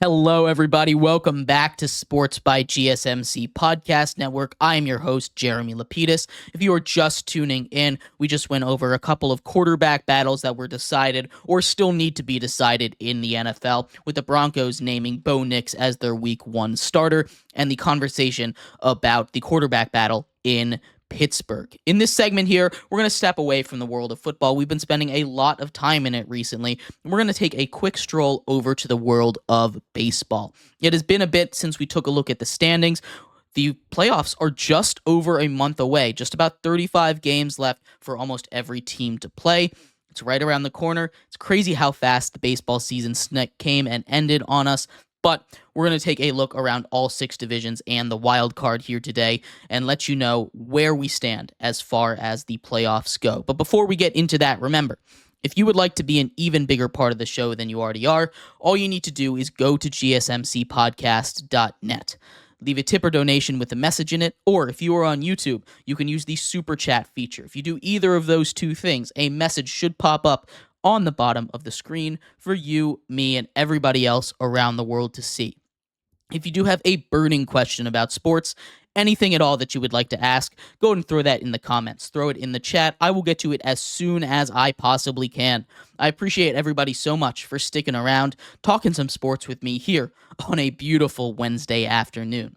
Hello, everybody. Welcome back to Sports by GSMC Podcast Network. I am your host, Jeremy Lapidus. If you are just tuning in, we just went over a couple of quarterback battles that were decided or still need to be decided in the NFL, with the Broncos naming Bo Nix as their Week 1 starter and the conversation about the quarterback battle in Pittsburgh. In this segment here, we're going to step away from the world of football. We've been spending a lot of time in it recently. We're going to take a quick stroll over to the world of baseball. It has been a bit since we took a look at the standings. The playoffs are just over a month away, just about 35 games left for almost every team to play. It's right around the corner. It's crazy how fast the baseball season came and ended on us. But we're going to take a look around all 6 divisions and the wild card here today and let you know where we stand as far as the playoffs go. But before we get into that, remember, if you would like to be an even bigger part of the show than you already are, all you need to do is go to GSMCPodcast.net. Leave a tip or donation with a message in it, or if you are on YouTube, you can use the Super Chat feature. If you do either of those two things, a message should pop up on the bottom of the screen for you, me, and everybody else around the world to see. If you do have a burning question about sports, anything at all that you would like to ask, go ahead and throw that in the comments. Throw it in the chat. I will get to it as soon as I possibly can. I appreciate everybody so much for sticking around, talking some sports with me here on a beautiful Wednesday afternoon.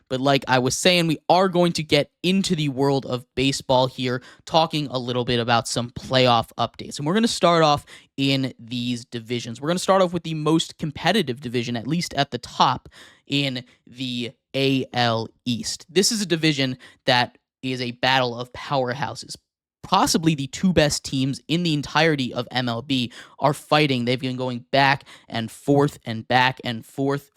But like I was saying, we are going to get into the world of baseball here, talking a little bit about some playoff updates. And we're going to start off in these divisions. We're going to start off with the most competitive division, at least at the top, in the AL East. This is a division that is a battle of powerhouses. Possibly the 2 best teams in the entirety of MLB are fighting. They've been going back and forth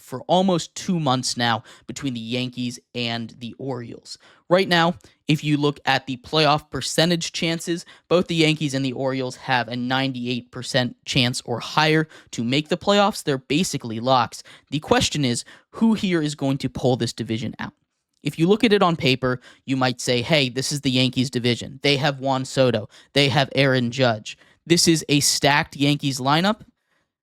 for almost 2 months now between the Yankees and the Orioles. Right now, if you look at the playoff percentage chances, both the Yankees and the Orioles have a 98% chance or higher to make the playoffs. They're basically locks. The question is, who here is going to pull this division out? If you look at it on paper, you might say, hey, this is the Yankees division. They have Juan Soto. They have Aaron Judge. This is a stacked Yankees lineup.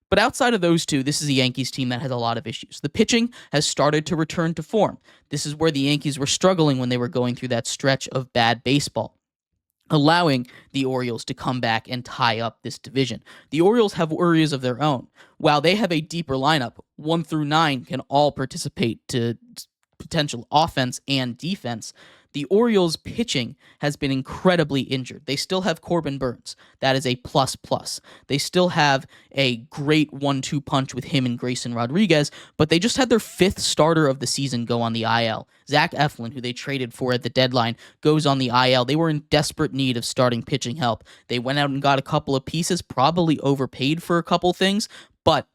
But outside of those two, this is a Yankees team that has a lot of issues. The pitching has started to return to form. This is where the Yankees were struggling when they were going through that stretch of bad baseball, allowing the Orioles to come back and tie up this division. The Orioles have worries of their own. While they have a deeper lineup, 1 through 9 can all participate to potential offense and defense. The Orioles' pitching has been incredibly injured. They still have Corbin Burns. That is a plus. They still have a great 1-2 punch with him and Grayson Rodriguez, but they just had their 5th starter of the season go on the IL. Zach Eflin, who they traded for at the deadline, goes on the IL. They were in desperate need of starting pitching help. They went out and got a couple of pieces, probably overpaid for a couple things, but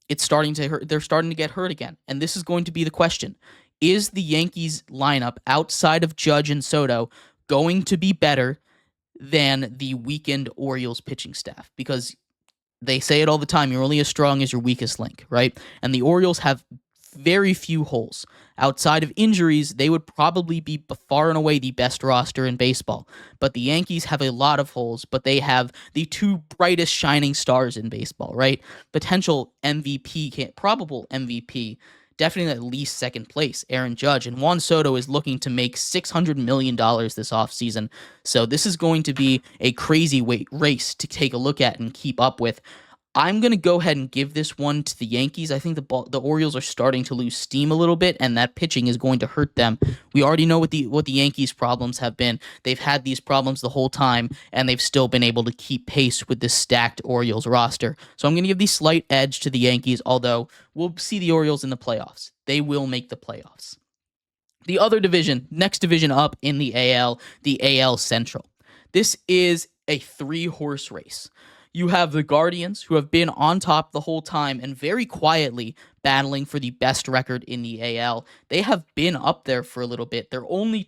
it's starting to hurt. They're starting to get hurt again, and this is going to be the question. Is the Yankees lineup outside of Judge and Soto going to be better than the weakened Orioles pitching staff? Because they say it all the time, you're only as strong as your weakest link, right? And the Orioles have very few holes. Outside of injuries, they would probably be far and away the best roster in baseball. But the Yankees have a lot of holes, but they have the 2 brightest shining stars in baseball, right? Potential MVP, probable MVP, definitely at least second place, Aaron Judge. And Juan Soto is looking to make $600 million this offseason. So this is going to be a crazy race to take a look at and keep up with. I'm going to go ahead and give this one to the Yankees. I think the Orioles are starting to lose steam a little bit, and that pitching is going to hurt them. We already know what the Yankees' problems have been. They've had these problems the whole time, and they've still been able to keep pace with this stacked Orioles roster. So I'm going to give the slight edge to the Yankees, although we'll see the Orioles in the playoffs. They will make the playoffs. The other division, next division up in the AL Central. This is a 3-horse race. You have the Guardians, who have been on top the whole time and very quietly battling for the best record in the AL. They have been up there for a little bit. They're only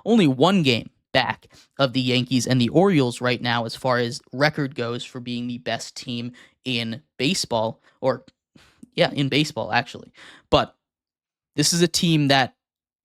only 1 game back of the Yankees and the Orioles right now as far as record goes for being the best team in baseball, in baseball, actually. But this is a team that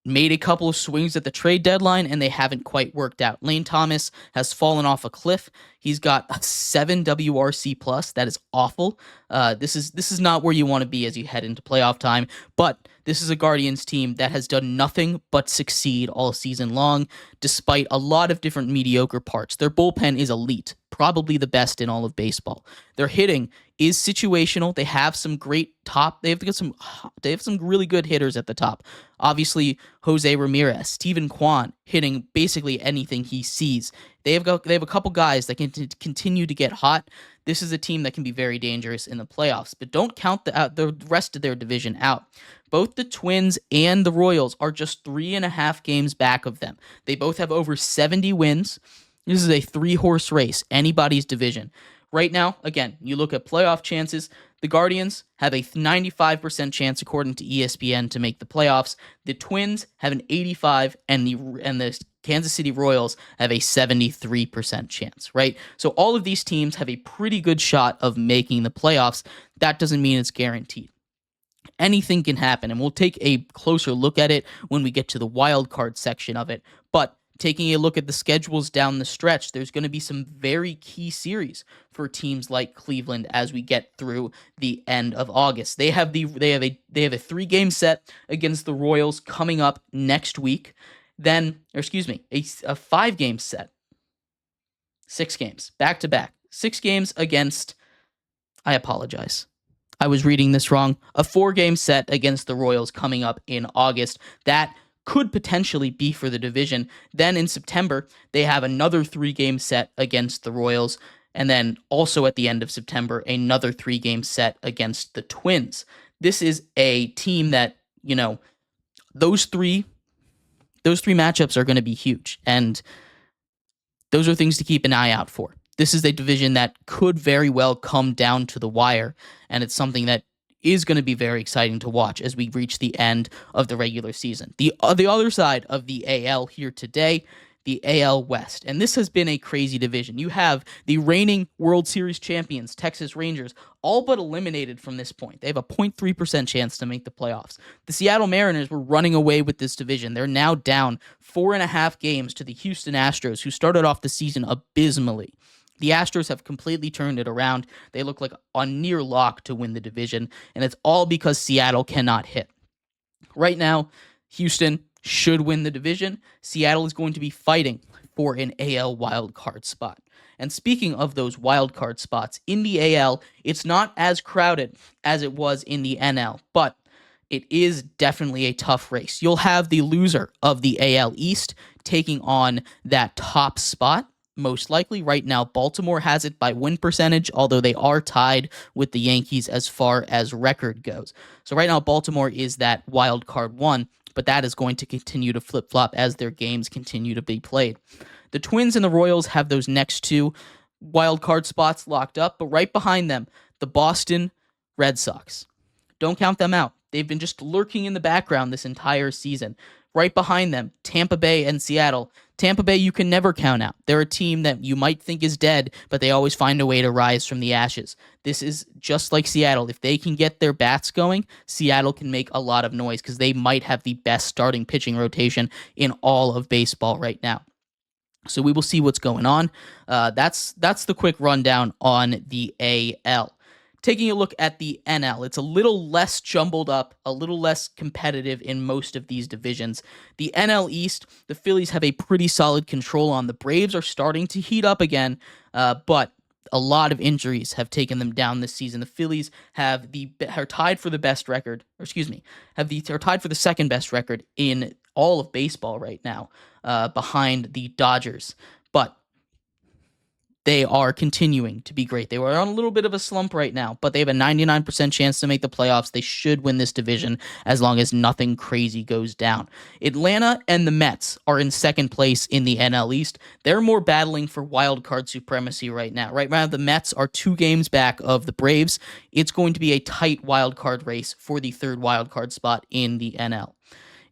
made a couple of swings at the trade deadline, and they haven't quite worked out. Lane Thomas has fallen off a cliff. He's got a 7 WRC+. That is awful. This is not where you want to be as you head into playoff time, but this is a Guardians team that has done nothing but succeed all season long, despite a lot of different mediocre parts. Their bullpen is elite, probably the best in all of baseball. Their hitting is situational. They have some great top. They have some really good hitters at the top. Obviously, Jose Ramirez, Steven Kwan hitting basically anything he sees. They have a couple guys that can continue to get hot. This is a team that can be very dangerous in the playoffs, but don't count the rest of their division out. Both the Twins and the Royals are just 3.5 games back of them. They both have over 70 wins. This is a 3-horse race, anybody's division. Right now, again, you look at playoff chances, the Guardians have a 95% chance, according to ESPN, to make the playoffs. The Twins have an 85%, and the Kansas City Royals have a 73% chance, right? So all of these teams have a pretty good shot of making the playoffs. That doesn't mean it's guaranteed. Anything can happen, and we'll take a closer look at it when we get to the wild card section of it. But taking a look at the schedules down the stretch, there's going to be some very key series for teams like Cleveland as we get through the end of August. They have a 3-game set against the Royals coming up next week. Then, a 5-game set. 6 games back to back. 6 games against, I apologize, I was reading this wrong. A 4-game set against the Royals coming up in August. That could potentially be for the division. Then in September, they have another 3-game set against the Royals. And then also at the end of September, another 3-game set against the Twins. This is a team that, those three matchups are going to be huge. And those are things to keep an eye out for. This is a division that could very well come down to the wire, and it's something that is going to be very exciting to watch as we reach the end of the regular season. The other side of the AL here today, the AL West, and this has been a crazy division. You have the reigning World Series champions, Texas Rangers, all but eliminated from this point. They have a 0.3% chance to make the playoffs. The Seattle Mariners were running away with this division. They're now down 4.5 games to the Houston Astros, who started off the season abysmally. The Astros have completely turned it around. They look like a near lock to win the division, and it's all because Seattle cannot hit. Right now, Houston should win the division. Seattle is going to be fighting for an AL wildcard spot. And speaking of those wildcard spots, in the AL, it's not as crowded as it was in the NL, but it is definitely a tough race. You'll have the loser of the AL East taking on that top spot. Most likely. Right now, Baltimore has it by win percentage, although they are tied with the Yankees as far as record goes. So right now, Baltimore is that wild card 1, but that is going to continue to flip-flop as their games continue to be played. The Twins and the Royals have those next 2 wild card spots locked up, but right behind them, the Boston Red Sox. Don't count them out. They've been just lurking in the background this entire season. Right behind them, Tampa Bay and Seattle. Tampa Bay you can never count out. They're a team that you might think is dead, but they always find a way to rise from the ashes. This is just like Seattle. If they can get their bats going, Seattle can make a lot of noise because they might have the best starting pitching rotation in all of baseball right now. So we will see what's going on. That's the quick rundown on the AL. Taking a look at the NL, it's a little less jumbled up, a little less competitive in most of these divisions. The NL East, the Phillies have a pretty solid control on. The Braves are starting to heat up again, but a lot of injuries have taken them down this season. The Phillies are tied for the best record, are tied for the second best record in all of baseball right now, behind the Dodgers. But they are continuing to be great. They were on a little bit of a slump right now, but they have a 99% chance to make the playoffs. They should win this division as long as nothing crazy goes down. Atlanta and the Mets are in second place in the NL East. They're more battling for wild card supremacy right now. Right now, the Mets are 2 games back of the Braves. It's going to be a tight wild card race for the 3rd wild card spot in the NL.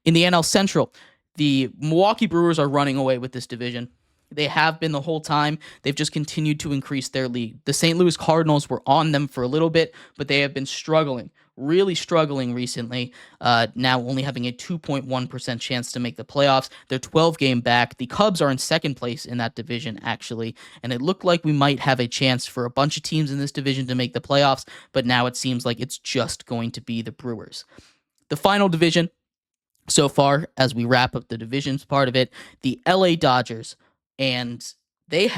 In the NL Central, the Milwaukee Brewers are running away with this division. They have been the whole time. They've just continued to increase their lead. The St. Louis Cardinals were on them for a little bit, but they have been struggling really struggling recently, now only having a 2.1% chance to make the playoffs. They're 12-game back. The Cubs are in second place in that division, actually, and it looked like we might have a chance for a bunch of teams in this division to make the playoffs, but now it seems like it's just going to be the Brewers. The final division so far, as we wrap up the divisions part of it, the LA Dodgers, and they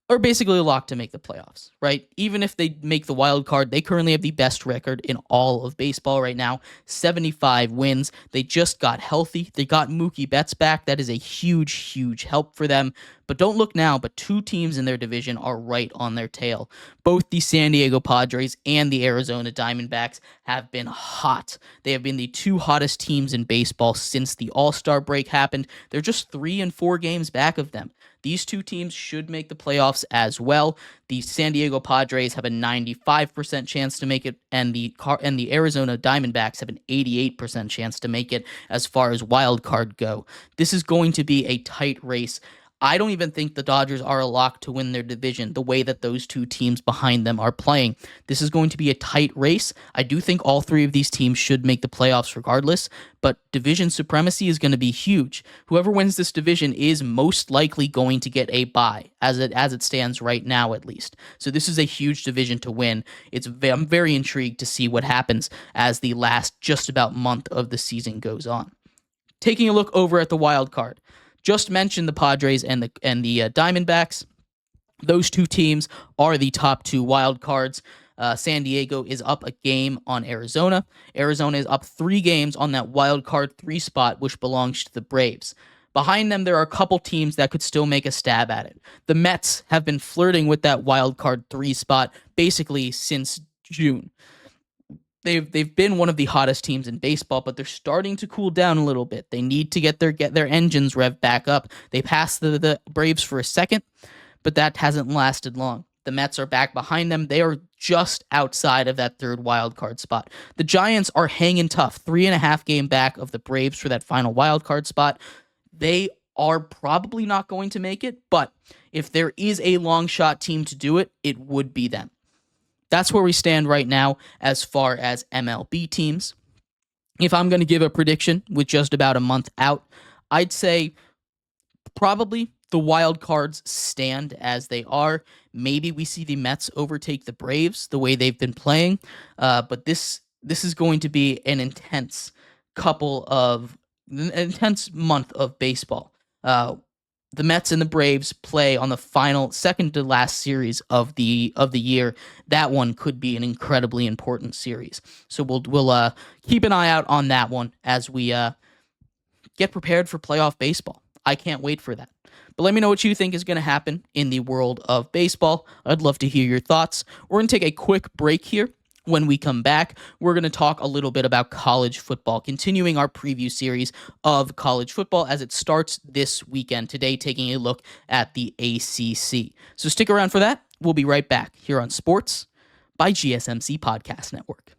are basically locked to make the playoffs, right? Even if they make the wild card, they currently have the best record in all of baseball right now, 75 wins. They just got healthy. They got Mookie Betts back. That is a huge, huge help for them. But don't look now, but two teams in their division are right on their tail. Both the San Diego Padres and the Arizona Diamondbacks have been hot. They have been the two hottest teams in baseball since the All-Star break happened. They're just 3 and 4 games back of them. These two teams should make the playoffs as well. The San Diego Padres have a 95% chance to make it, and the Arizona Diamondbacks have an 88% chance to make it as far as wild card go. This is going to be a tight race. I don't even think the Dodgers are a lock to win their division the way that those two teams behind them are playing. This is going to be a tight race. I do think all three of these teams should make the playoffs regardless, but division supremacy is going to be huge. Whoever wins this division is most likely going to get a bye, as it stands right now at least. So this is a huge division to win. I'm very intrigued to see what happens as the last just about month of the season goes on. Taking a look over at the wild card. Just mentioned the Padres and the Diamondbacks. Those two teams are the top two wild cards. San Diego is up a game on Arizona. Arizona is up 3 games on that wild card 3 spot, which belongs to the Braves. Behind them, there are a couple teams that could still make a stab at it. The Mets have been flirting with that wild card 3 spot basically since June. They've been one of the hottest teams in baseball, but they're starting to cool down a little bit. They need to get their engines revved back up. They passed the Braves for a second, but that hasn't lasted long. The Mets are back behind them. They are just outside of that 3rd wild card spot. The Giants are hanging tough, 3.5 game back of the Braves for that final wild card spot. They are probably not going to make it, but if there is a long shot team to do it, it would be them. That's where we stand right now as far as MLB teams. If I'm going to give a prediction with just about a month out, I'd say probably the wild cards stand as they are. Maybe we see the Mets overtake the Braves the way they've been playing, but this is going to be an intense month of baseball. The Mets and the Braves play on the final, second to last series of the year. That one could be an incredibly important series. So we'll keep an eye out on that one as we get prepared for playoff baseball. I can't wait for that. But let me know what you think is going to happen in the world of baseball. I'd love to hear your thoughts. We're going to take a quick break here. When we come back, we're going to talk a little bit about college football, continuing our preview series of college football as it starts this weekend. Today, taking a look at the ACC. So stick around for that. We'll be right back here on Sports by GSMC Podcast Network.